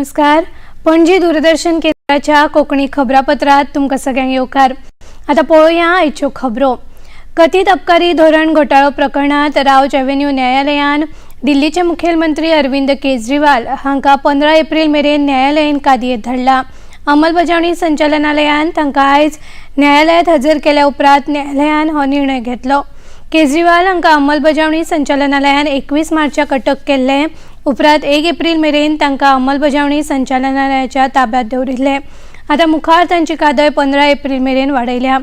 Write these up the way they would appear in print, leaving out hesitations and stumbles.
नमस्कार. पणजी दूरदर्शन केंद्राच्या कोकणी खबरापत्रात तुमकां सगळ्यांक येवकार. आता पळोवया आयच्यो खबरो. कथित अबकारी धोरण घोटाळो प्रकरणात रावज एव्हेन्यू न्यायालयान दिल्लीचे मुखेलमंत्री अरविंद केजरीवाल हांकां 15 एप्रिल मेरेन न्यायालयीन कादयेत धाडला. अंमलबजावणी संचालनालयान तांकां आयज न्यायालयात हजर केल्या उपरांत न्यायालयान हो निर्णय घेतलो. केजरीवाल हांकां अंमलबजावणी संचालनालयान 21 मार्चाक अटक केल्ले उपरांत 1 एप्रिल मेरेन तांकां अंमलबजावणी संचालनालयाच्या ताब्यांत दवरिल्ले. आता मुखार तांची कादय 15 एप्रिल मेरेन वाडयल्या.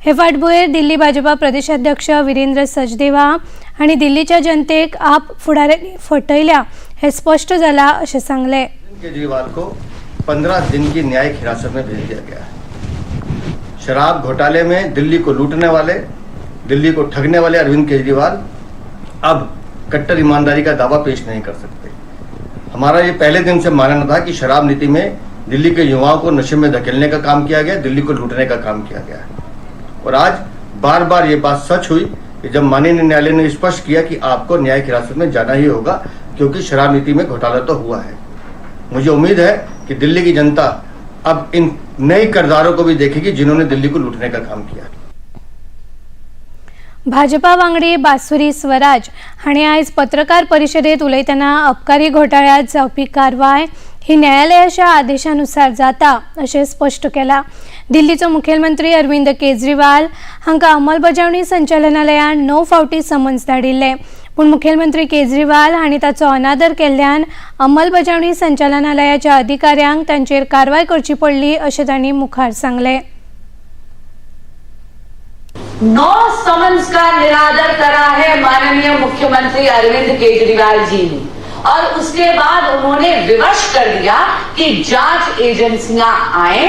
हे फाटभुंयेर दिल्ली भाजपा प्रदेशाध्यक्ष वीरेंद्र सचदेवा हांणी दिल्लीच्या जनतेक आप फुडाऱ्यांनी फटयल्या हे स्पष्ट जाला अशें सांगले. केजरीवाल को 15 दिन की न्यायिक हिरासत में भेज दिया गया. शराब घोटाले में दिल्ली को लूटने वाले, दिल्ली को ठगने वाले अरविंद केजरीवाल अब कट्टर ईमानदारी का दावा पेश नहीं कर सकते. हमारा ये पहले दिन से मानना था कि शराब नीति में दिल्ली के युवाओं को नशे में धकेलने का काम किया गया, दिल्ली को लूटने का काम किया गया. और आज बार बार ये बात सच हुई कि जब माननीय न्यायालय ने स्पष्ट किया कि आपको न्यायिक हिरासत में जाना ही होगा क्योंकि शराब नीति में घोटाला तो हुआ है. मुझे उम्मीद है कि दिल्ली की जनता अब इन नए किरदारों को भी देखेगी जिन्होंने दिल्ली को लूटने का काम किया. भाजपा वांगडी बासुरी स्वराज हांणी आयज पत्रकार परिशदेत उलयतना अबकारी घोटाळ्यात जावपी कारवाय ही न्यायालयाच्या आदेशानुसार जाता अशें स्पष्ट केलां. दिल्लीचो मुखेलमंत्री अरविंद केजरीवाल हांकां अंमलबजावणी संचालनालयान 9 फावटी समन्स धाडिल्ले. पूण मुखेलमंत्री केजरीवाल हांणी ताचो अनादर केल्ल्यान अंमलबजावणी संचालनालयाच्या अधिकाऱ्यांक तांचेर कारवाय करची पडली अशें तांणी मुखार सांगलें. 9 समन्स का निरादर करा है माननीय मुख्यमंत्री अरविंद केजरीवाल जी ने और उसके बाद उन्होंने विवश कर दिया कि जांच एजेंसियां आए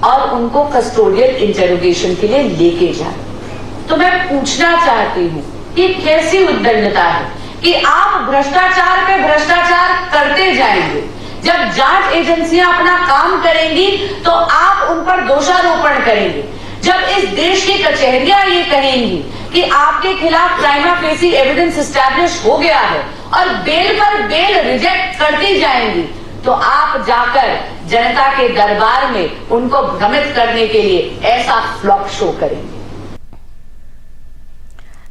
और उनको कस्टोडियल इंटरोगेशन के लिए लेके जाए. तो मैं पूछना चाहती हूं कि कैसी उद्दंडता है कि आप भ्रष्टाचार पे भ्रष्टाचार करते जाएंगे. जब जांच एजेंसियां अपना काम करेंगी तो आप उन पर दोषारोपण करेंगे. जब इस देश की कचहरियां ये कहेंगी कि आपके खिलाफ प्राइमा फेसी एविडेंस एस्टैब्लिश हो गया है और बेल पर बेल रिजेक्ट करती जाएंगी तो आप जाकर जनता के दरबार में उनको भ्रमित करने के लिए ऐसा फ्लॉप शो करेंगे.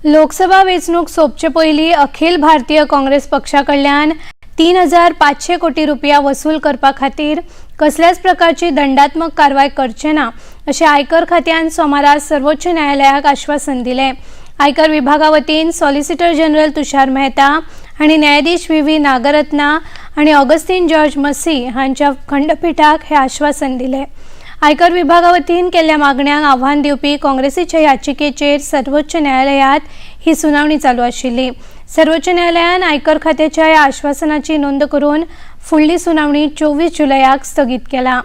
लोकसभा वेंचणूक सोंपचे पयलीं अखिल भारतीय काँग्रेस पक्षाकडल्यान 3500 कोटी रुपया वसूल करपा खातीर कसल्याच प्रकारची दंडात्मक कारवाय करचे ना अशें आयकर खात्यान सोमारा सर्वोच्च न्यायालयाक आश्वासन दिलें. आयकर विभागा वतीन सॉलिसिटर जनरल तुषार मेहता हांणी न्यायाधीश व्ही नागरत्ना आनी ऑगस्टीन जॉर्ज मसी हांच्या खंडपीठाक हे आश्वासन दिलें. आयकर विभागा वतीन केल्ल्या मागण्यांक आव्हान दिवपी काँग्रेसीच्या याचिकेचेर सर्वोच्च न्यायालयात ही सुनावणी चालू आशिल्ली. सर्वोच्च न्यायालयान आयकर खात्याच्या ह्या आश्वासनाची नोंद करून फुडली सुनावणी 24 जुलयाक स्थगीत केला.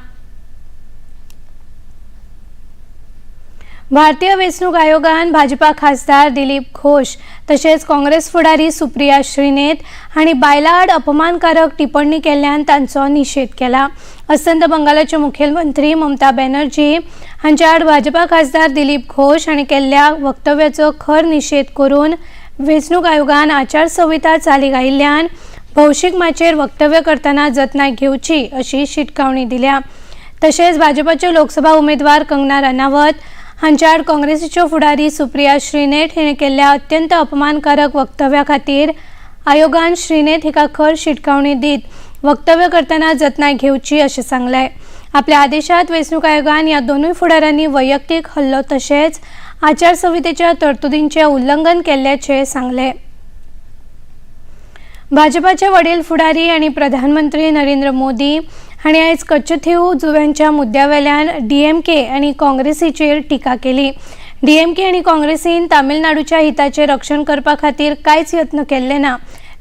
भारतीय वेंचणूक आयोगान भाजपा खासदार दिलीप घोष तशेंच काँग्रेस फुडारी सुप्रिया श्रीनेत हांणी बायलां आड अपमानकारक टिप्पणी केल्ल्यान तांचो निशेध केला. अस्तंत बंगालाचे मुखेलमंत्री ममता बॅनर्जी हांच्या आड भाजपा खासदार दिलीप घोष हांणी केल्ल्या वक्तव्याचो खर निशेध करून वेंचणूक आयोगान आचारसंहिता चालीक आयिल्ल्यान भौशीक माचेर वक्तव्य करतना जतनाय घेवची अशी शिटकावणी दिल्या. तशेंच भाजपाच्यो लोकसभा उमेदवार कंगना रनावत हांच्या आड काँग्रेसीच्यो फुडारी सुप्रिया श्रीनेत हिणें केल्ल्या अत्यंत अपमानकारक वक्तव्या खातीर आयोगान श्रीनेत हिका खर शिटकावणी दीत वक्तव्य करतना जतनाय घेवची अशें सांगलें. आपल्या आदेशात वेंचणूक आयोगान ह्या दोनूय फुडाऱ्यांनी वैयक्तीक हल्लो तशेंच आचारसंहितेच्या तरतुदींचें उल्लंघन केल्ल्याचें सांगलें. भाजपाचे वडील फुडारी आनी प्रधानमंत्री नरेंद्र मोदी हांणी आयज कच्चथीव जुंव्यांच्या मुद्द्यावेल्यान डीएमके आनी काँग्रेसीचेर टिका केली. डीएमके आनी काँग्रेसीन तामिळनाडूच्या हिताचें रक्षण करपा खातीर कांयच यत्न केल्ले ना.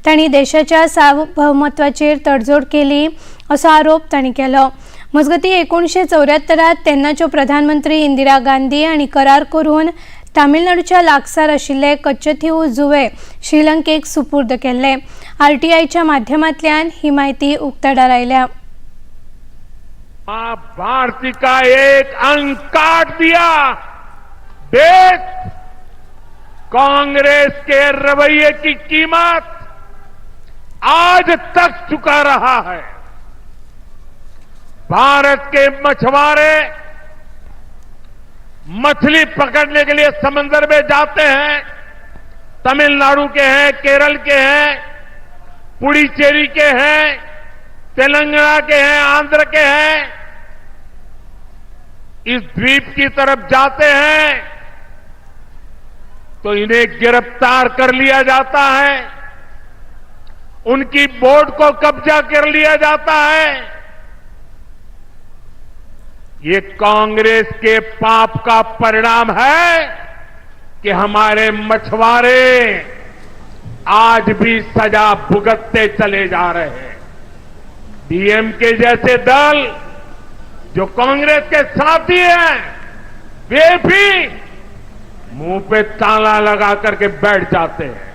तांणी देशाच्या सार्वभौमत्वाचेर तडजोड केली असो आरोप तांणी केलो. मजगतीं 1974 तेन्नाच्यो प्रधानमंत्री इंदिरा गांधी हांणी करार करून तामिळनाडूच्या लागसार आशिल्ले कच्चथीव जुवे श्रीलंकेक सुपूर्द केल्ले. आरटीआयच्या माध्यमांतल्यान ही माहिती उक्ताडार आयल्या. भारती का एक अंक काट दिया. देश कांग्रेस के रवैये की कीमत आज तक चुका रहा है. भारत के मछुआरे मछली पकड़ने के लिए समंदर में जाते हैं, तमिलनाडु के हैं, केरल के हैं, पुडुचेरी के हैं, तेलंगाना के हैं, आंध्र के हैं, इस द्वीप की तरफ जाते हैं तो इन्हें गिरफ्तार कर लिया जाता है, उनकी बोट को कब्जा कर लिया जाता है। ये कांग्रेस के पाप का परिणाम है कि हमारे मछुआरे आज भी सजा भुगतते चले जा रहे हैं। डीएमके जैसे दल जो कांग्रेस के साथी हैं, वे भी मुंह पे ताला लगा करके बैठ जाते हैं।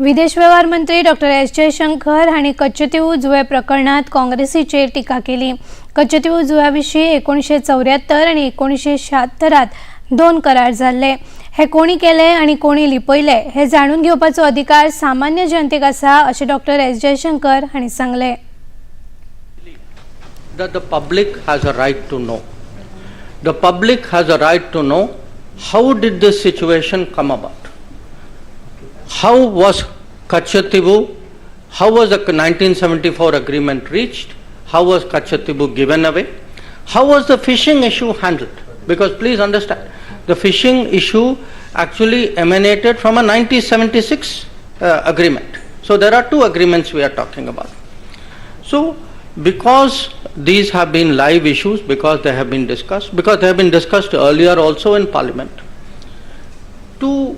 विदेश व्यवहार मंत्री डॉक्टर एस जयशंकर हांणी कच्चेतीव जुवे प्रकरणात काँग्रेसीचेर टिका केली। कच्चेतीव जुव्याविशीं 1974 आनी 1976 दोन करार जाल्ले। हे कोणी केले आनी कोणी लिपयले हे जाणून घेवपाचो अधिकार सामान्य जनतेक आसा अशें डॉक्टर एस जयशंकर हांणी सांगले। That the public has a right to know. The public has a right to know how did this situation come about. How was Kachatibu, how was the 1974 agreement reached, how was Kachatibu given away, how was the fishing issue handled, because please understand, the fishing issue actually emanated from a 1976 agreement. So there are two agreements we are talking about. So because these have been live issues, because they have been discussed earlier also in Parliament, two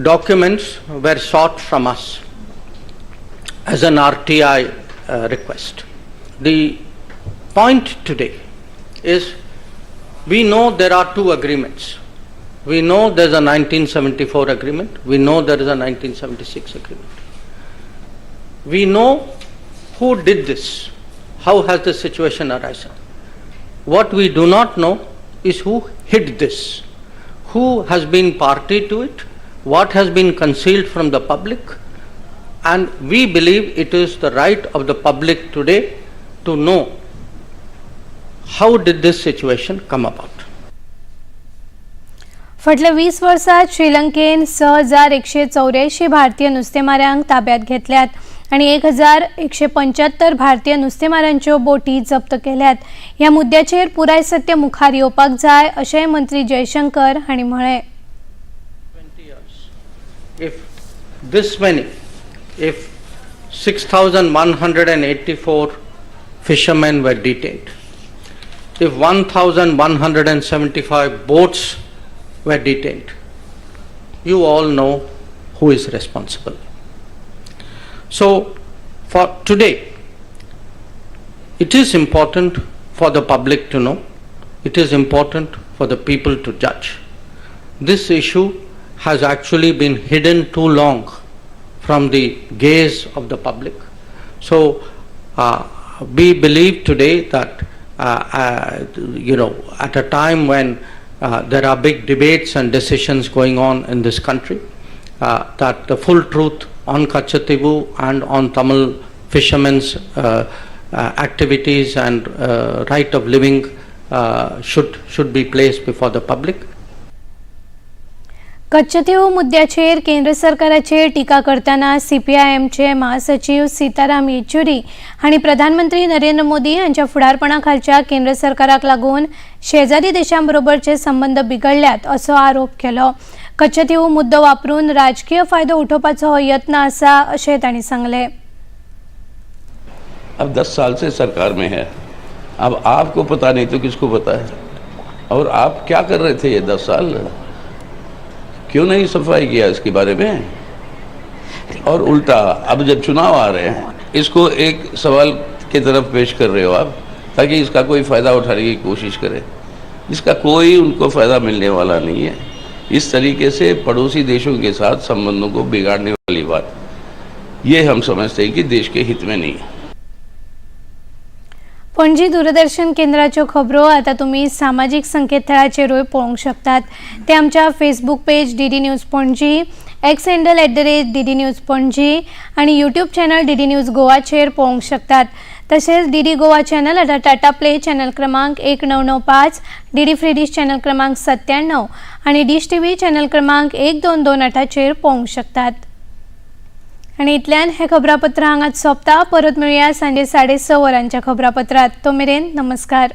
documents were sought from us as an RTI request. The point today is we know there are two agreements. We know there is a 1974 agreement. We know there is a 1976 agreement. We know who did this. How has this situation arisen? What we do not know is who hid this, who has been party to it, what has been concealed from the public, and we believe it is the right of the public today to know how did this situation come about. फाटल्या 20 वर्षात श्रीलंकेन 6184 भारतीय नुस्तेमारांक ताब्यात घेतल्यात आणि 1175 भारतीय नुस्तेमारांच्यो बोटी जप्त केल्यात। ह्या मुद्द्याचेर पुराय सत्य मुखार येवपाक जाय अशें मंत्री जयशंकर हांणी म्हळें। If 6,184 fishermen were detained, if 1,175 boats were detained, you all know who is responsible. So for today, it is important for the public to know, it is important for the people to judge. This issue has actually been hidden too long from the gaze of the public. So we believe today that at a time when there are big debates and decisions going on in this country, that the full truth on Kachatibu and on Tamil fishermen's activities and right of living should be placed before the public. कच्चतीव मुद्द्याचेर केंद्र सरकाराचेर टिका करताना सीपीआयएमचे महासचिव सीताराम येचुरी हांणी प्रधानमंत्री नरेंद्र मोदी हांच्या फुडारपणाखालच्या केंद्र सरकाराक लागून शेजारी देशांबरोबरचे संबंध बिगडल्यात असो आरोप केलो। कच्चतीव मुद्दो वापरून राजकीय फायदो उठोवपाचो हो यत्न आसा अशें तांणी सांगले। अब 10 साल से सरकार में है, अब आपको पता नहीं तो किसको पता है? और आप क्या कर रहे थे ये 10 साल? क्यों नहीं सफाई किया इसके बारे में? और उल्टा अब जब चुनाव आ रहे हैं, इसको एक सवाल की तरफ पेश कर रहे हो आप, ताकि इसका कोई फ़ायदा उठाने की कोशिश करें। इसका कोई उनको फ़ायदा मिलने वाला नहीं है। इस तरीके से पड़ोसी देशों के साथ संबंधों को बिगाड़ने वाली बात, ये हम समझते हैं कि देश के हित में नहीं है। पणजी दूरदर्शन केंद्राच्यो खबरो आता तुम्ही सामाजिक संकेतथळाचेरूय पळोवंक शकतात। ते आमच्या Facebook page DD news Panaji, x handle @DD news Panaji आणि यूट्यूब चॅनल DD न्यूज गोवाचेर पळोवंक शकतात। तसेच DD गोवा चॅनल आता टाटा प्ले चॅनल क्रमांक 1995, DD फ्री डिश चॅनल क्रमांक 97 आणि डिश TV चॅनल क्रमांक 1228चेर पळोवंक शकतात। आणि इतल्यान हे खबरापत्र हांगाच सोंपता। परत मेळुया सांजे 6:30 वरांच्या खबरापत्रात। तो मेरेन नमस्कार।